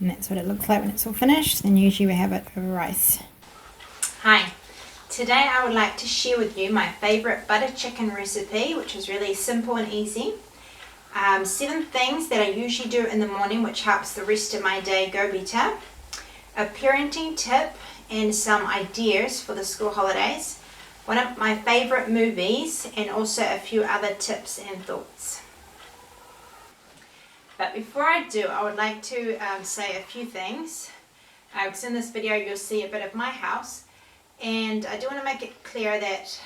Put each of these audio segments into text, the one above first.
And that's what it looks like when it's all finished. Then usually we have it over rice. Hi, today I would like to share with you my favorite butter chicken recipe, which is really simple and easy. 7 things that I usually do in the morning which helps the rest of my day go better. A parenting tip and some ideas for the school holidays. One of my favorite movies and also a few other tips and thoughts. But before I do, I would like to say a few things. Because in this video you'll see a bit of my house. And I do want to make it clear that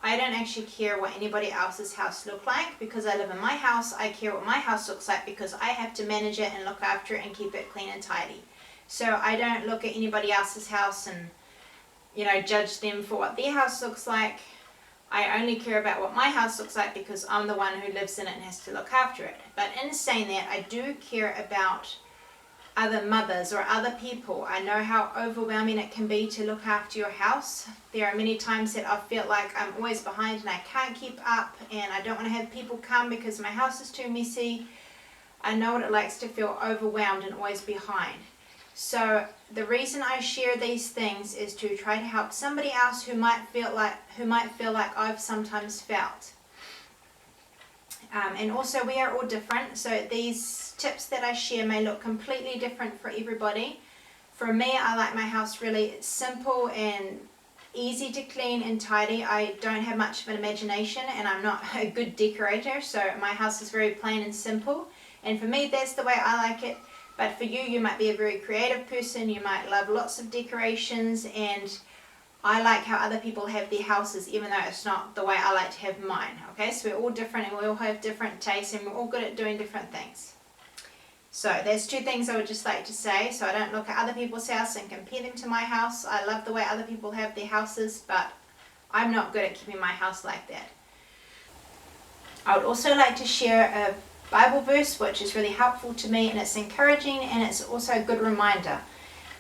I don't actually care what anybody else's house look like, because I live in my house. I care what my house looks like because I have to manage it and look after it and keep it clean and tidy. So I don't look at anybody else's house and, you know, judge them for what their house looks like. I only care about what my house looks like because I'm the one who lives in it and has to look after it. But in saying that, I do care about other mothers or other people. I know how overwhelming it can be to look after your house. There are many times that I feel like I'm always behind and I can't keep up, and I don't want to have people come because my house is too messy. I know what it likes to feel overwhelmed and always behind. So the reason I share these things is to try to help somebody else who might feel like I've sometimes felt. And also we are all different, so these tips that I share may look completely different for everybody. For me, I like my house really simple and easy to clean and tidy. I don't have much of an imagination and I'm not a good decorator, so my house is very plain and simple. And for me, that's the way I like it. But for you, you might be a very creative person, you might love lots of decorations, and I like how other people have their houses, even though it's not the way I like to have mine. Okay, so we're all different and we all have different tastes and we're all good at doing different things. So there's 2 things I would just like to say. So I don't look at other people's house and compare them to my house. I love the way other people have their houses, but I'm not good at keeping my house like that. I would also like to share a Bible verse which is really helpful to me, and it's encouraging and it's also a good reminder.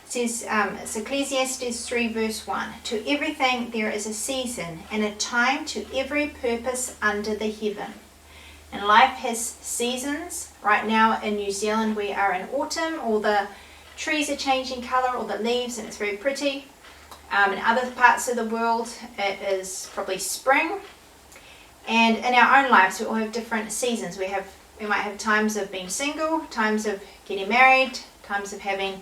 It says, it's Ecclesiastes 3 verse 1. To everything there is a season and a time to every purpose under the heaven. And life has seasons. Right now in New Zealand we are in autumn. All the trees are changing colour, all the leaves, and it's very pretty. In other parts of the world it is probably spring. And in our own lives we all have different seasons. We might have times of being single, times of getting married, times of having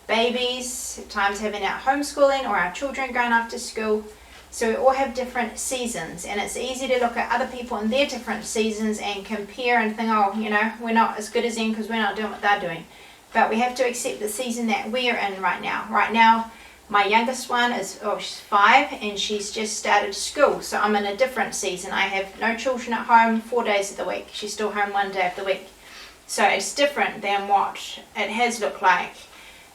babies, times having our homeschooling or our children going off to school. So we all have different seasons, and it's easy to look at other people and their different seasons and compare and think, oh, you know, we're not as good as them because we're not doing what they're doing. But we have to accept the season that we're in right now. Right now, my youngest one is, she's 5 and she's just started school. So I'm in a different season. I have no children at home 4 days of the week. She's still home 1 day of the week. So it's different than what it has looked like.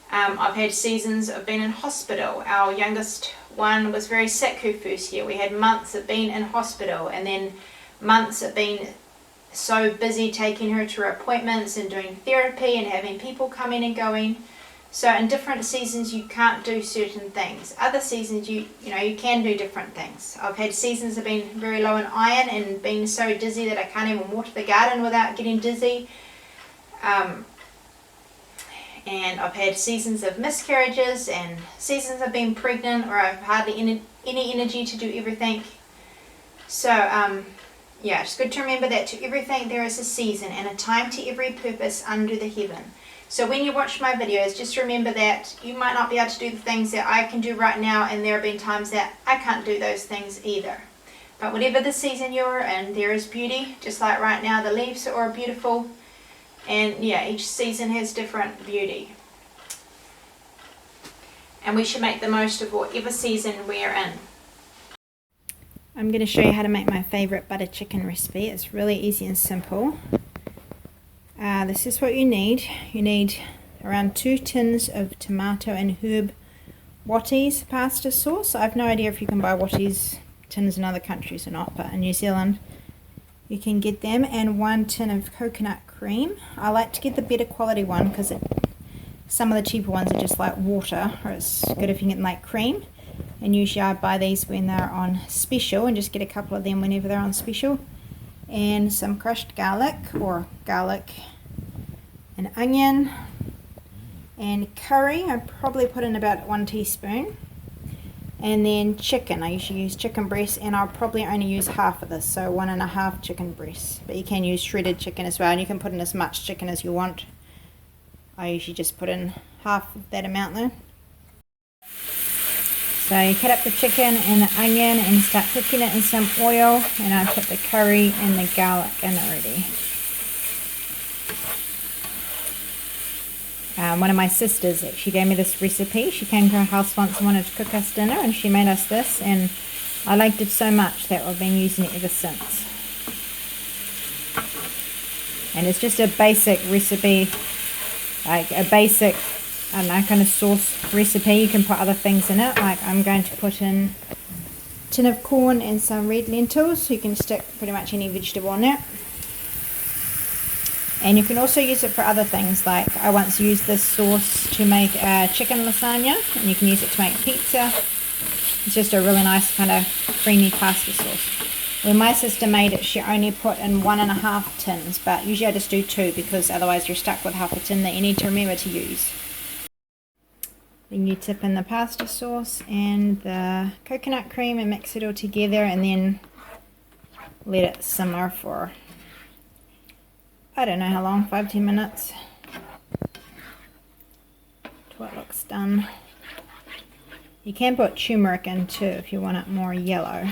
I've had seasons of being in hospital. Our youngest one was very sick her first year. We had months of being in hospital, and then months of being so busy taking her to her appointments and doing therapy and having people coming and going. So in different seasons you can't do certain things. Other seasons you can do different things. I've had seasons of being very low in iron and being so dizzy that I can't even water the garden without getting dizzy. And I've had seasons of miscarriages and seasons of being pregnant, or I've hardly any energy to do everything. So yeah, it's good to remember that to everything there is a season and a time to every purpose under the heaven. So when you watch my videos, just remember that you might not be able to do the things that I can do right now, and there have been times that I can't do those things either. But whatever the season you're in, there is beauty. Just like right now, the leaves are beautiful. And yeah, each season has different beauty. And we should make the most of whatever season we're in. I'm going to show you how to make my favourite butter chicken recipe. It's really easy and simple. This is what you need. You need around 2 tins of tomato and herb Watties pasta sauce. I have no idea if you can buy Watties tins in other countries or not, but in New Zealand you can get them, and 1 tin of coconut cream. I like to get the better quality one because some of the cheaper ones are just like water, or it's good if you get like cream. And usually I buy these when they're on special and just get a couple of them whenever they're on special. And some crushed garlic, or garlic and onion, And curry, I probably put in about 1 teaspoon. And then chicken, I usually use chicken breast, and I'll probably only use half of this, so 1.5 chicken breasts. But you can use shredded chicken as well, and you can put in as much chicken as you want. I usually just put in half of that amount though. So you cut up the chicken and the onion and start cooking it in some oil, and I put the curry and the garlic in already. One of my sisters actually gave me this recipe. She came to our house once and wanted to cook us dinner, and she made us this, and I liked it so much that I've been using it ever since. And it's just a basic recipe, like a basic, I don't know, kind of sauce recipe. You can put other things in it, like I'm going to put in a tin of corn and some red lentils, so you can stick pretty much any vegetable on it. And you can also use it for other things, like I once used this sauce to make a chicken lasagna, and you can use it to make pizza. It's just a really nice kind of creamy pasta sauce. When my sister made it, she only put in 1.5 tins, but usually I just do 2 because otherwise you're stuck with half a tin that you need to remember to use. Then you tip in the pasta sauce and the coconut cream and mix it all together, and then let it simmer for, I don't know how long, 5-10 minutes till it looks done. You can put turmeric in too if you want it more yellow.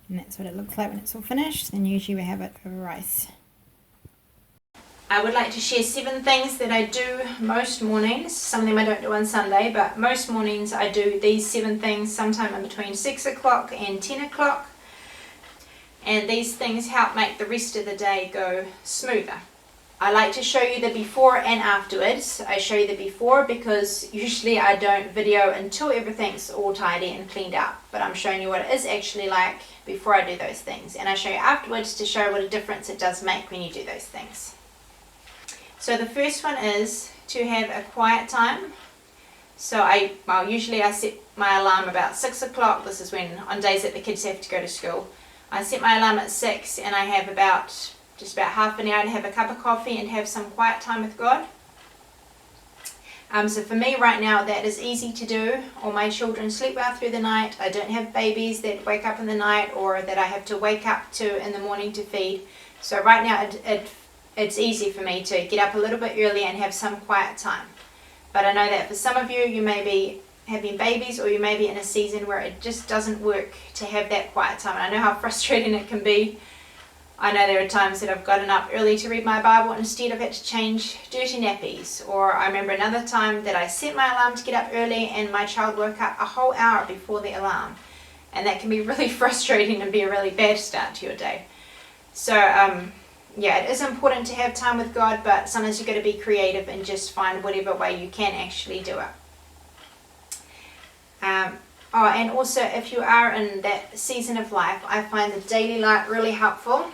And that's what it looks like when it's all finished. Then usually we have it over rice. I would like to share 7 things that I do most mornings. Some of them I don't do on Sunday, but most mornings I do these 7 things sometime in between 6 o'clock and 10 o'clock. And these things help make the rest of the day go smoother. I like to show you the before and afterwards. I show you the before because usually I don't video until everything's all tidy and cleaned up, but I'm showing you what it is actually like before I do those things, and I show you afterwards to show what a difference it does make when you do those things. So the first one is to have a quiet time. So usually I set my alarm about 6 o'clock. This is when, on days that the kids have to go to school, I set my alarm at 6, and I have just about half an hour to have a cup of coffee and have some quiet time with God. So for me right now, that is easy to do. All my children sleep well through the night. I don't have babies that wake up in the night or that I have to wake up to in the morning to feed. So right now it's easy for me to get up a little bit early and have some quiet time. But I know that for some of you, you may be having babies, or you may be in a season where it just doesn't work to have that quiet time. And I know how frustrating it can be. I know there are times that I've gotten up early to read my Bible, and instead I've had to change dirty nappies. Or I remember another time that I set my alarm to get up early and my child woke up a whole hour before the alarm. And that can be really frustrating and be a really bad start to your day. So yeah, it is important to have time with God, but sometimes you've got to be creative and just find whatever way you can actually do it. And also if you are in that season of life, I find the daily light really helpful.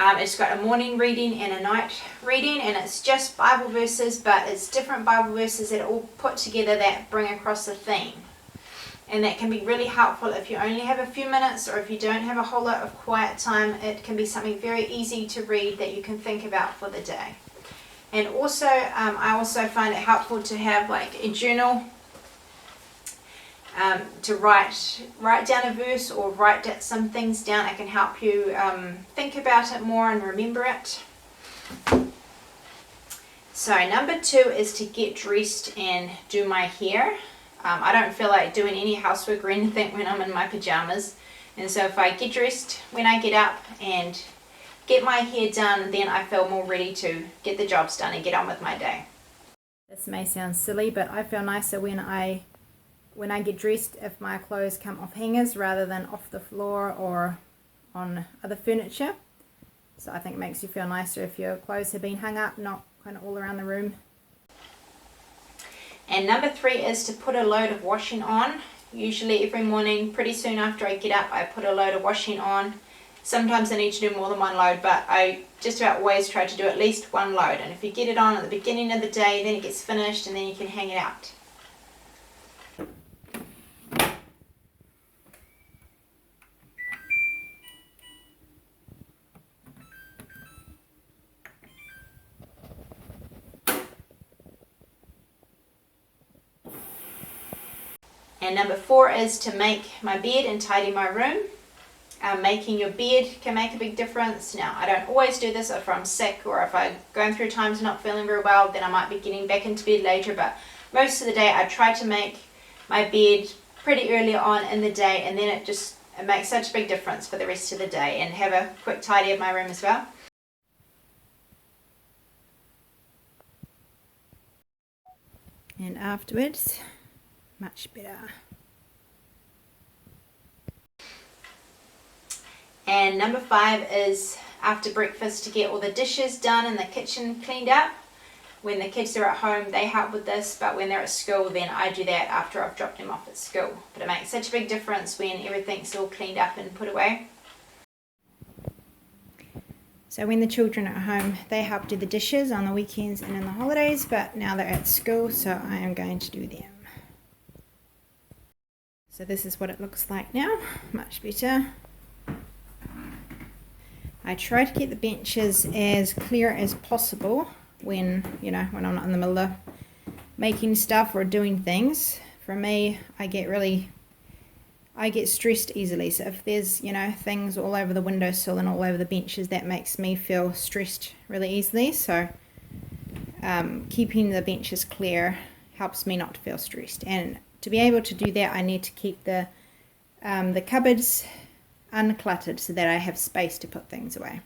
It's got a morning reading and a night reading, and it's just Bible verses, but it's different Bible verses that are all put together that bring across a theme. And that can be really helpful if you only have a few minutes, or if you don't have a whole lot of quiet time. It can be something very easy to read that you can think about for the day. And also, I also find it helpful to have like a journal, to write down a verse or write some things down. It can help you think about it more and remember it. So number 2 is to get dressed and do my hair. I don't feel like doing any housework or anything when I'm in my pajamas, and so if I get dressed when I get up and get my hair done, then I feel more ready to get the jobs done and get on with my day. This may sound silly, but I feel nicer when I get dressed if my clothes come off hangers rather than off the floor or on other furniture. So I think it makes you feel nicer if your clothes have been hung up, not kind of all around the room. And number 3 is to put a load of washing on. Usually every morning, pretty soon after I get up, I put a load of washing on. Sometimes I need to do more than one load, but I just about always try to do at least one load. And if you get it on at the beginning of the day, then it gets finished and then you can hang it out. And number 4 is to make my bed and tidy my room. Making your bed can make a big difference. Now, I don't always do this if I'm sick or if I'm going through times not feeling very well, then I might be getting back into bed later, but most of the day I try to make my bed pretty early on in the day, and then it makes such a big difference for the rest of the day. And have a quick tidy of my room as well. And afterwards, much better. And number 5 is after breakfast to get all the dishes done and the kitchen cleaned up. When the kids are at home, they help with this, but when they're at school, then I do that after I've dropped them off at school. But it makes such a big difference when everything's all cleaned up and put away. So when the children are at home, they help do the dishes on the weekends and in the holidays, but now they're at school, so I am going to do them. So this is what it looks like now, much better. I try to keep the benches as clear as possible when I'm not in the middle of making stuff or doing things. For me, I get stressed easily. So if there's, things all over the windowsill and all over the benches, that makes me feel stressed really easily. So keeping the benches clear helps me not to feel stressed. And to be able to do that, I need to keep the cupboards uncluttered so that I have space to put things away.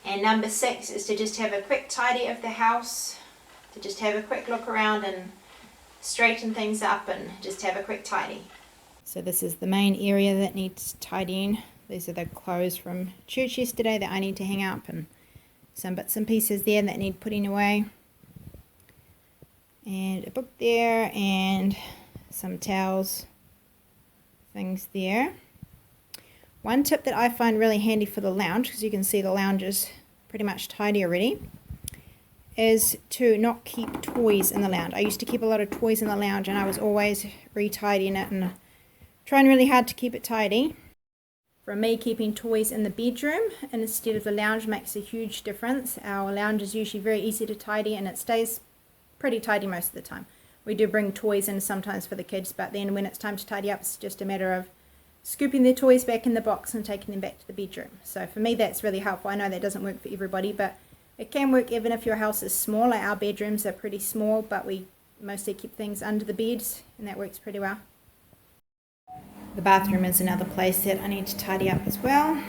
And number 6 is to just have a quick tidy of the house, to just have a quick look around and straighten things up and just have a quick tidy. So this is the main area that needs tidying. These are the clothes from church yesterday that I need to hang up, and some bits and pieces there that need putting away. And a book there and some towels, things there. One tip that I find really handy for the lounge, because you can see the lounge is pretty much tidy already, is to not keep toys in the lounge. I used to keep a lot of toys in the lounge and I was always retidying it and trying really hard to keep it tidy. For me, keeping toys in the bedroom instead of the lounge makes a huge difference. Our lounge is usually very easy to tidy and it stays pretty tidy most of the time. We do bring toys in sometimes for the kids, but then when it's time to tidy up, it's just a matter of scooping their toys back in the box and taking them back to the bedroom. So for me, that's really helpful. I know that doesn't work for everybody, but it can work even if your house is small. Like our bedrooms are pretty small, but we mostly keep things under the beds, and that works pretty well. The bathroom is another place that I need to tidy up as well.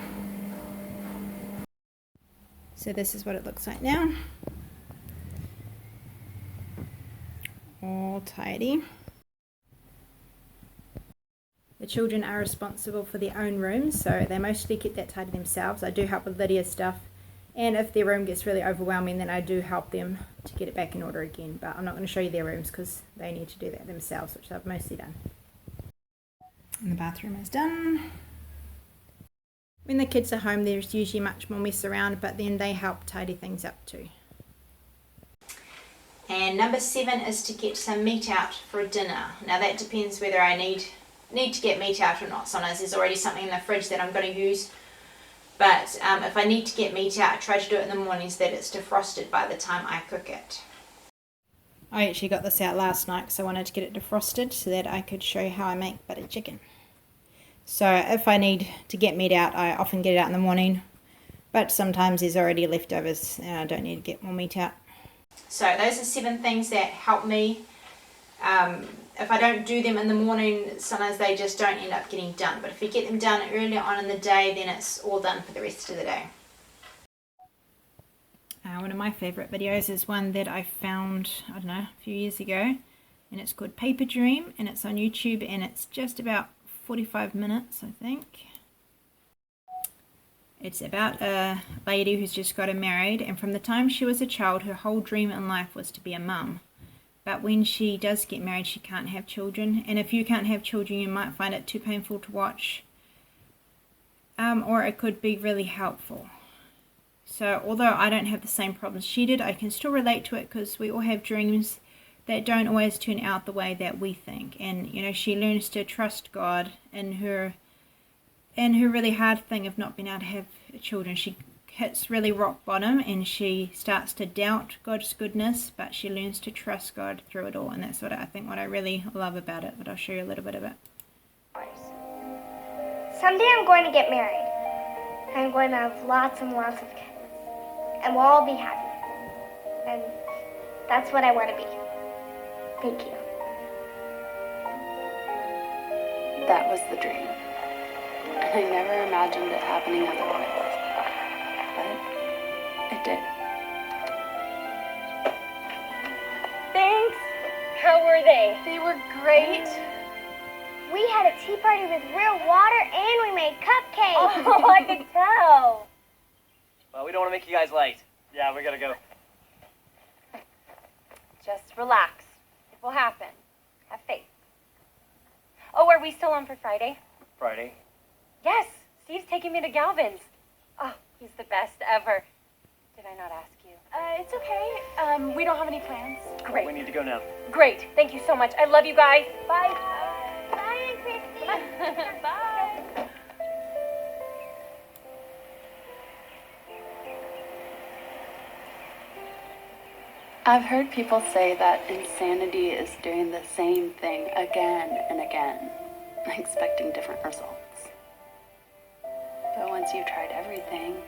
So this is what it looks like now. All tidy. The children are responsible for their own rooms, so they mostly keep that tidy themselves. I do help with Lydia's stuff, and if their room gets really overwhelming, then I do help them to get it back in order again. But I'm not going to show you their rooms because they need to do that themselves, which I've mostly done. And the bathroom is done. When the kids are home, there's usually much more mess around, but then they help tidy things up too. And number 7 is to get some meat out for dinner. Now that depends whether I need to get meat out or not. Sometimes there's already something in the fridge that I'm going to use. But if I need to get meat out, I try to do it in the morning so that it's defrosted by the time I cook it. I actually got this out last night because I wanted to get it defrosted so that I could show you how I make butter chicken. So if I need to get meat out, I often get it out in the morning. But sometimes there's already leftovers and I don't need to get more meat out. So those are 7 things that help me. If I don't do them in the morning, sometimes they just don't end up getting done. But if you get them done early on in the day, then it's all done for the rest of the day. One of my favourite videos is one that I found, a few years ago. And it's called Paper Dream, and it's on YouTube, and it's just about 45 minutes, I think. It's about a lady who's just got married, and from the time she was a child, her whole dream in life was to be a mum. But when she does get married, she can't have children. And if you can't have children, you might find it too painful to watch or it could be really helpful. So although I don't have the same problems she did, I can still relate to it because we all have dreams that don't always turn out the way that we think. And, you know, she learns to trust God in her really hard thing of not being able to have children. She hits really rock bottom and she starts to doubt God's goodness, but she learns to trust God through it all. And that's what I really love about it. But I'll show you a little bit of it. Someday I'm going to get married. I'm going to have lots and lots of kids. And we'll all be happy. And that's what I want to be. Thank you. That was the dream. And I never imagined it happening otherwise. But it did. Thanks. How were they? They were great. We had a tea party with real water and we made cupcakes. Oh, I could tell. Well, we don't want to make you guys late. Yeah, we gotta go. Just relax. It will happen. Have faith. Oh, are we still on for Friday? Friday. Yes. Steve's taking me to Galvin's. Oh, he's the best ever. Did I not ask you? It's okay. We don't have any plans. Great. We need to go now. Great. Thank you so much. I love you guys. Bye. Bye, Christy. Bye. I've heard people say that insanity is doing the same thing again and again, expecting different results. But once you've tried everything,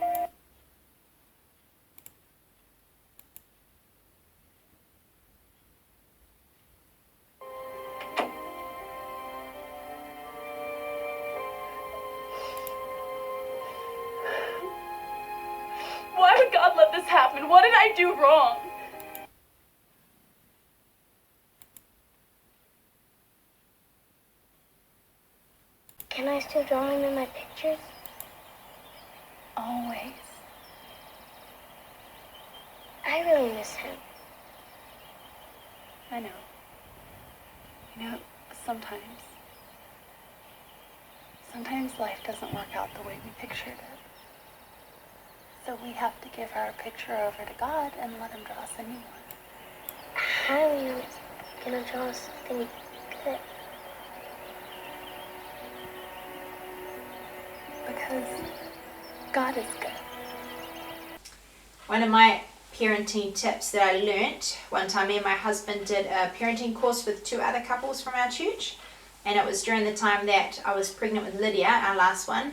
Why would God let this happen? What did I do wrong? Can I still draw him in my pictures? always. I really miss him. I know. You know, sometimes life doesn't work out the way we pictured it. So we have to give our picture over to God and let him draw us a new one. How are you gonna draw something good? Because God is good. One of my parenting tips that I learnt one time, me and my husband did a parenting course with two other couples from our church, and it was during the time that I was pregnant with Lydia, our last one.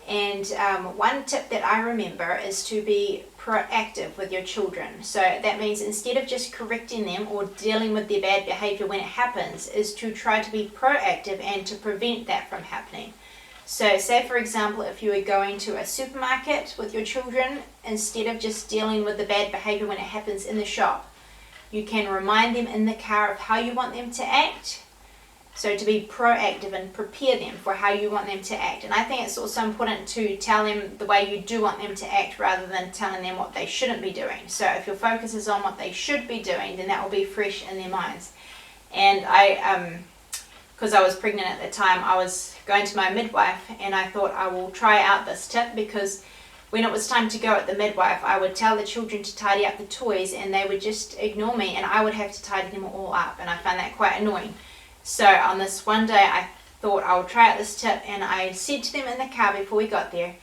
And one tip that I remember is to be proactive with your children. So that means instead of just correcting them or dealing with their bad behavior when it happens, is to try to be proactive and to prevent that from happening. So say for example, if you were going to a supermarket with your children, instead of just dealing with the bad behavior when it happens in the shop, you can remind them in the car of how you want them to act. So to be proactive and prepare them for how you want them to act. And I think it's also important to tell them the way you do want them to act rather than telling them what they shouldn't be doing. So if your focus is on what they should be doing, then that will be fresh in their minds. And because I was pregnant at the time, I was going to my midwife and I thought I will try out this tip, because when it was time to go at the midwife, I would tell the children to tidy up the toys and they would just ignore me and I would have to tidy them all up, and I found that quite annoying. So on this one day I thought I would try out this tip, and I said to them in the car before we got there,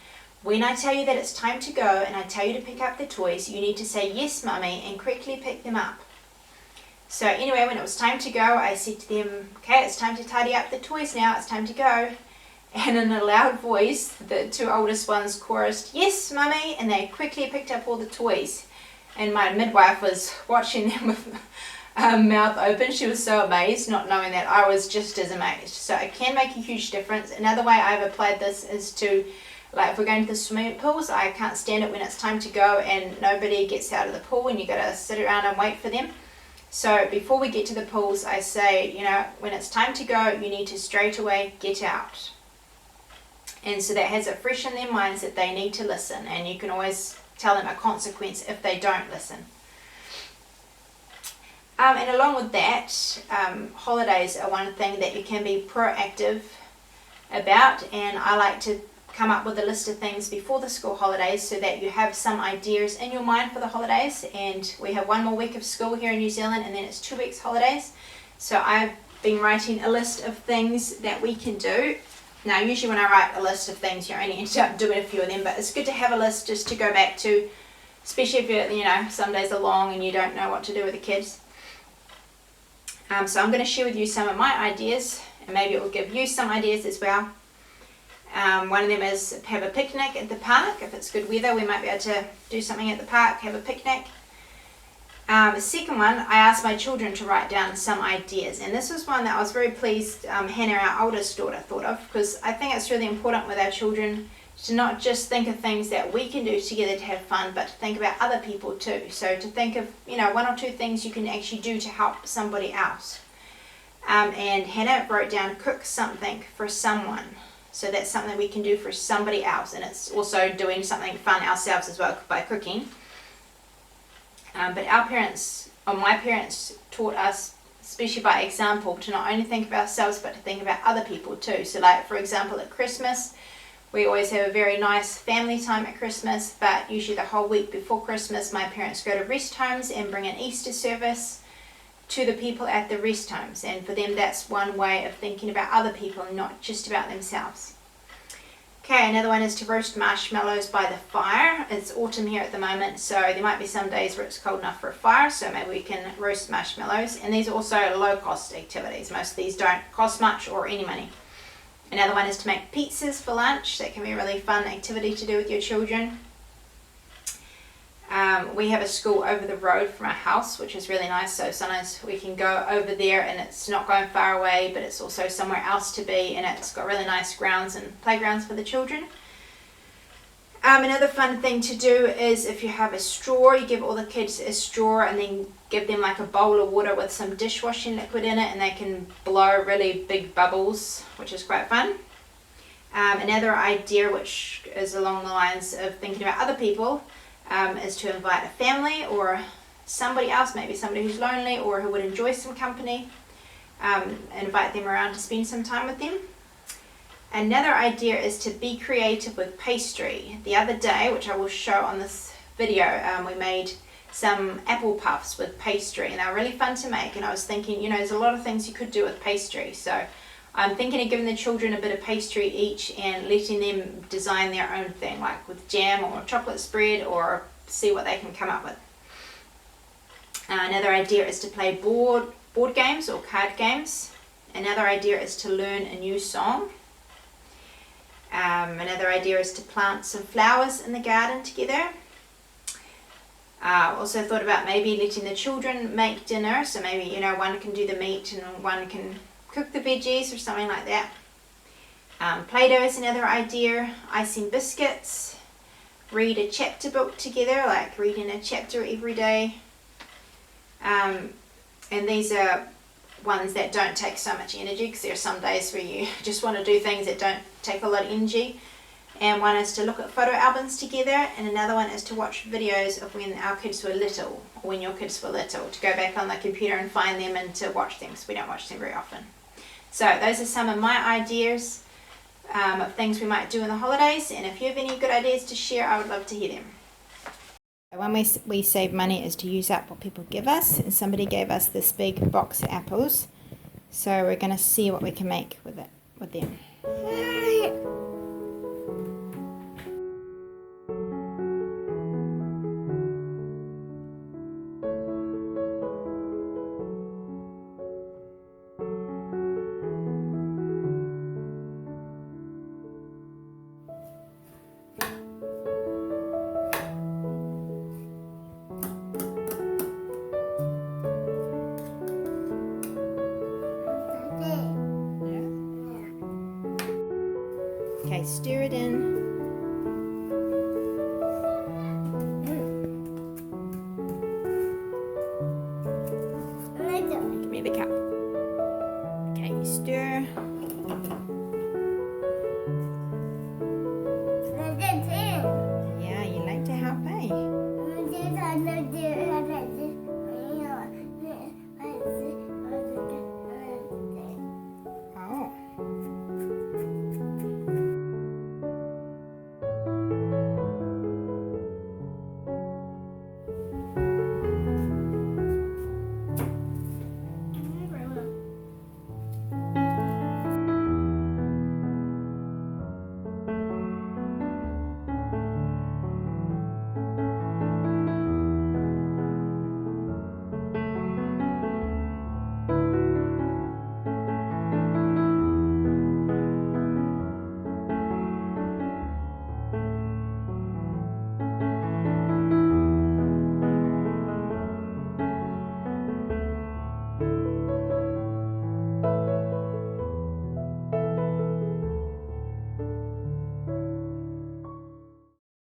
when I tell you that it's time to go and I tell you to pick up the toys, you need to say yes mummy and quickly pick them up. So anyway, when it was time to go, I said to them, okay, it's time to tidy up the toys now, it's time to go. And in a loud voice, the two oldest ones chorused, yes mummy, and they quickly picked up all the toys. And my midwife was watching them with mouth open. She was so amazed, not knowing that I was just as amazed. So it can make a huge difference. Another way I've applied this is to, like if we're going to the swimming pools, I can't stand it when it's time to go and nobody gets out of the pool and you got to sit around and wait for them. So before we get to the pools, I say, you know, when it's time to go, you need to straight away get out. And so that has it fresh in their minds that they need to listen, and you can always tell them a consequence if they don't listen. And along with that, holidays are one thing that you can be proactive about, and I like to come up with a list of things before the school holidays so that you have some ideas in your mind for the holidays. And we have 1 more week of school here in New Zealand, and then it's 2 weeks holidays. So I've been writing a list of things that we can do. Now usually when I write a list of things, you only end up doing a few of them, but it's good to have a list just to go back to, especially if you're, you know, some days are long and you don't know what to do with the kids. So I'm going to share with you some of my ideas, and maybe it will give you some ideas as well. One of them is have a picnic at the park. If it's good weather, we might be able to do something at the park, have a picnic. The second one, I asked my children to write down some ideas, and this was one that I was very pleased Hannah, our oldest daughter, thought of, because I think it's really important with our children to not just think of things that we can do together to have fun, but to think about other people too. So to think of, you know, 1 or 2 things you can actually do to help somebody else. And Hannah wrote down cook something for someone. So that's something we can do for somebody else, and it's also doing something fun ourselves as well by cooking. But our parents, or my parents, taught us, especially by example, to not only think of ourselves but to think about other people too. So like for example at Christmas, we always have a very nice family time at Christmas, but usually the whole week before Christmas my parents go to rest homes and bring an Easter service to the people at the rest homes, and for them that's one way of thinking about other people and not just about themselves. Okay, another one is to roast marshmallows by the fire. It's autumn here at the moment, so there might be some days where it's cold enough for a fire, so maybe we can roast marshmallows. And these are also low cost activities. Most of these don't cost much or any money. Another one is to make pizzas for lunch. That can be a really fun activity to do with your children. We have a school over the road from our house, which is really nice, so sometimes we can go over there and it's not going far away, but it's also somewhere else to be, and it's got really nice grounds and playgrounds for the children. Another fun thing to do is if you have a straw, you give all the kids a straw and then give them like a bowl of water with some dishwashing liquid in it, and they can blow really big bubbles, which is quite fun. Another idea, which is along the lines of thinking about other people, is to invite a family or somebody else, maybe somebody who's lonely or who would enjoy some company, and invite them around to spend some time with them. Another idea is to be creative with pastry. The other day, which I will show on this video, we made some apple puffs with pastry, and they're really fun to make, and I was thinking, you know, there's a lot of things you could do with pastry, so I'm thinking of giving the children a bit of pastry each and letting them design their own thing, like with jam or chocolate spread, or see what they can come up with. Another idea is to play board games or card games. Another idea is to learn a new song. Another idea is to plant some flowers in the garden together. Also thought about maybe letting the children make dinner, so maybe, you know, one can do the meat and one can cook the veggies or something like that. Play-Doh is another idea. Icing biscuits. Read a chapter book together, like reading a chapter every day. And these are ones that don't take so much energy, because there are some days where you just want to do things that don't take a lot of energy. And one is to look at photo albums together, and another one is to watch videos of when our kids were little, or when your kids were little, to go back on the computer and find them and to watch them, because we don't watch them very often. So those are some of my ideas of things we might do in the holidays, and if you have any good ideas to share, I would love to hear them. One way we save money is to use up what people give us, and somebody gave us this big box of apples, so we're going to see what we can make with them. Okay, stir it in